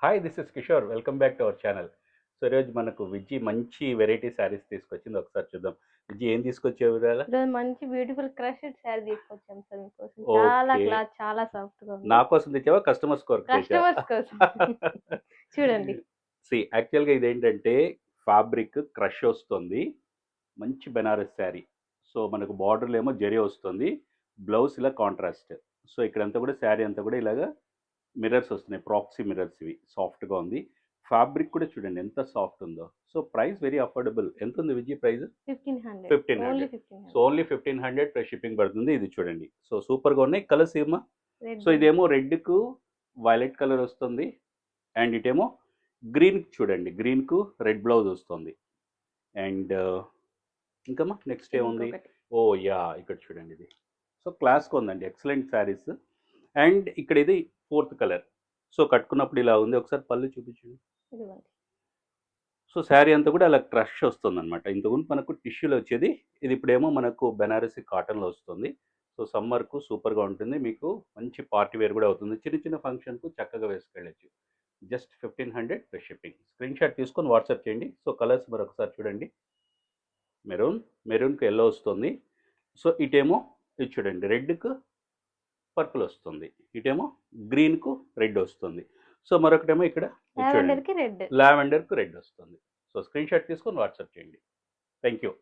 Hi this is Kishore welcome back to our channel. So ఈరోజు మనకు విజ్జి మంచి వెరైటీ శారీస్ తీసుకొచ్చింది. ఒకసారి చూద్దాం. విజ్జి ఏం తీసుకొచ్చావు ఇవాళ? ఈరోజు మంచి బ్యూటిఫుల్ క్రష్డ్ శారీ తీసుకొచ్చాం సార్ మీకోసం. చాలా ఓకే. క్లాత్ చాలా సాఫ్ట్ గా ఉంది. నా కోసం తెచ్చావా? కస్టమర్స్ కొరకు తెచ్చావా? కస్టమర్స్ కోసం. చూడండి. యాక్చువల్గా ఇదేంటంటే ఫ్యాబ్రిక్ క్రష్ వస్తుంది. మంచి బెనారస్ శారీ. సో మనకు బార్డర్లో ఏమో జరీ వస్తుంది. బ్లౌజ్ ఇలా కాంట్రాస్ట్. సో ఇక్కడంతా కూడా శారీ అంతా కూడా ఇలాగా మిర్రర్స్ వస్తున్నాయి. ప్రాక్సీ మిర్రర్స్ ఇవి. సాఫ్ట్గా ఉంది. ఫ్యాబ్రిక్ కూడా చూడండి ఎంత సాఫ్ట్ ఉందో. So price very affordable. ఎంత ఉంది Vijay price? 1500. 1500. Only so only 1500 plus shipping పడుతుంది. ఇది చూడండి. సో సూపర్గా ఉన్నాయి. కలర్స్ ఏమో రెడ్. సో ఇదేమో రెడ్కు వైలెట్ కలర్ వస్తుంది. అండ్ ఇటేమో గ్రీన్కి చూడండి. గ్రీన్కు రెడ్ బ్లౌజ్ వస్తుంది. అండ్ ఇంకమ్మా నెక్స్ట్ ఏముంది? ఓ యా ఇక్కడ చూడండి ఇది. సో క్లాస్గా ఉందండి. ఎక్సలెంట్ శారీస్. అండ్ ఇక్కడ ఇది ఫోర్త్ కలర్. సో కట్టుకున్నప్పుడు ఇలా ఉంది. ఒకసారి పళ్ళు చూపించండి. సో శారీ అంతా కూడా అలా క్రష్ వస్తుంది అనమాట. ఇంతకుముందు మనకు టిష్యూలో వచ్చేది. ఇది ఇప్పుడేమో మనకు బెనారసి కాటన్లో వస్తుంది. సో సమ్మర్కు సూపర్గా ఉంటుంది. మీకు మంచి పార్టీ వేర్ కూడా అవుతుంది. చిన్న చిన్న ఫంక్షన్కు చక్కగా వేసుకెళ్ళచ్చు. Just 1500 plus shipping. Screenshot తీసుకొని వాట్సాప్ చేయండి. సో కలర్స్ మరొకసారి చూడండి. మెరూన్కి ఎల్లో వస్తుంది. సో ఇటేమో ఇది చూడండి. రెడ్కు పర్పుల్ వస్తుంది. ఇటేమో గ్రీన్కు రెడ్ వస్తుంది. సో మరొకటేమో ఇక్కడ లావెండర్ కి రెడ్. లావెండర్కు రెడ్ వస్తుంది. సో స్క్రీన్ షాట్ తీసుకొని వాట్సాప్ చేయండి. Thank you.